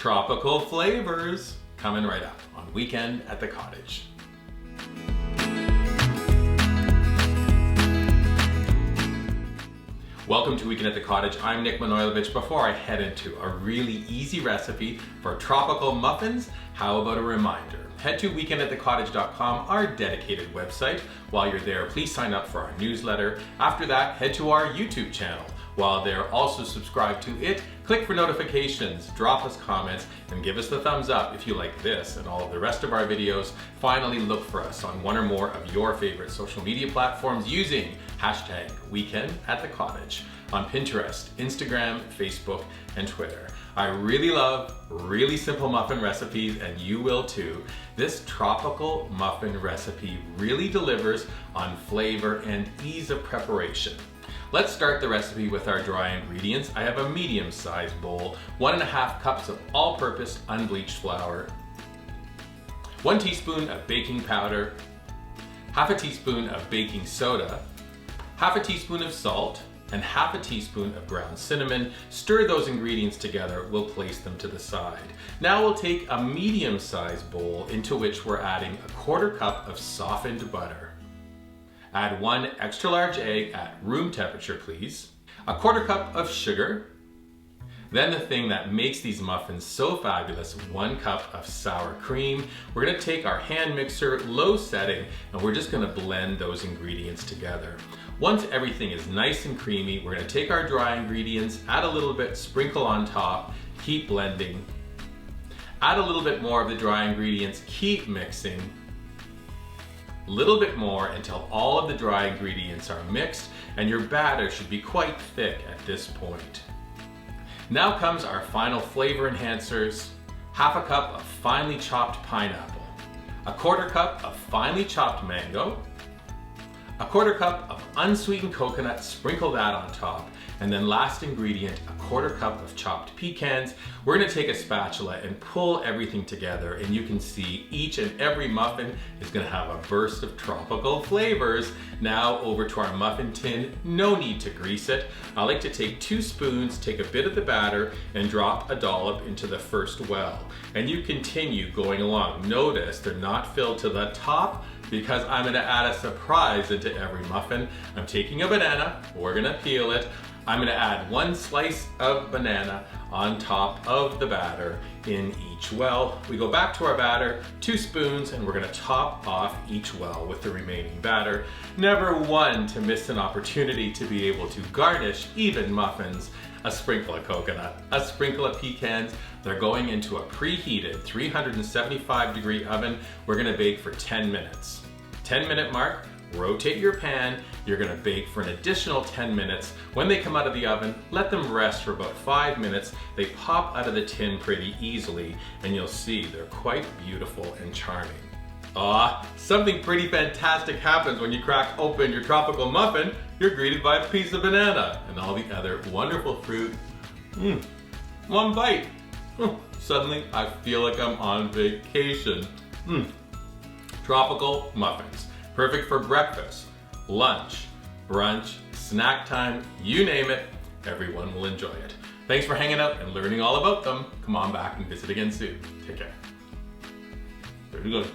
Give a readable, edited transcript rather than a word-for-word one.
tropical flavors coming right up on Weekend at the Cottage. Welcome to Weekend at the Cottage. I'm Nick Manojlovic. Before I head into a really easy recipe for tropical muffins, how about a reminder? Head to weekendatthecottage.com, our dedicated website. While you're there, please sign up for our newsletter. After that, head to our YouTube channel. While there, also subscribe to it, click for notifications, drop us comments, and give us the thumbs up if you like this and all of the rest of our videos. Finally, look for us on one or more of your favorite social media platforms using hashtag weekendatthecottage on Pinterest, Instagram, Facebook, and Twitter. I really love really simple muffin recipes, and you will too. This tropical muffin recipe really delivers on flavor and ease of preparation. Let's start the recipe with our dry ingredients. I have a medium-sized bowl, 1.5 cups of all-purpose unbleached flour, 1 teaspoon of baking powder, 1/2 teaspoon of baking soda, 1/2 teaspoon of salt, and 1/2 teaspoon of ground cinnamon. Stir those ingredients together. We'll place them to the side. Now we'll take a medium-sized bowl into which we're adding 1/4 cup of softened butter. Add 1 extra large egg at room temperature, please. 1/4 cup of sugar. Then the thing that makes these muffins so fabulous, 1 cup of sour cream. We're gonna take our hand mixer, low setting, and we're just gonna blend those ingredients together. Once everything is nice and creamy, we're gonna take our dry ingredients, add a little bit, sprinkle on top, keep blending. Add a little bit more of the dry ingredients, keep mixing. Little bit more until all of the dry ingredients are mixed, and your batter should be quite thick at this point. Now comes our final flavor enhancers: 1/2 cup of finely chopped pineapple, 1/4 cup of finely chopped mango, 1/4 cup of unsweetened coconut, sprinkle that on top, and then last ingredient, 1/4 cup of chopped pecans. We're gonna take a spatula and pull everything together, and you can see each and every muffin is gonna have a burst of tropical flavors. Now over to our muffin tin. No need to grease it. I like to take 2 spoons, take a bit of the batter, and drop a dollop into the first well. And you continue going along. Notice they're not filled to the top, because I'm gonna add a surprise into every muffin. I'm taking a banana, we're gonna peel it. I'm gonna add 1 slice of banana on top of the batter in each well. We go back to our batter, 2 spoons, and we're gonna top off each well with the remaining batter. Never one to miss an opportunity to be able to garnish even muffins. A sprinkle of coconut, a sprinkle of pecans. They're going into a preheated 375-degree oven. We're gonna bake for 10 minutes. 10-minute mark, rotate your pan. You're gonna bake for an additional 10 minutes. When they come out of the oven, let them rest for about 5 minutes. They pop out of the tin pretty easily, and you'll see they're quite beautiful and charming. Something pretty fantastic happens when you crack open your tropical muffin. You're greeted by a piece of banana and all the other wonderful fruit. 1 bite. Suddenly I feel like I'm on vacation. Tropical muffins. Perfect for breakfast, lunch, brunch, snack time, you name it, everyone will enjoy it. Thanks for hanging out and learning all about them. Come on back and visit again soon. Take care. Very good.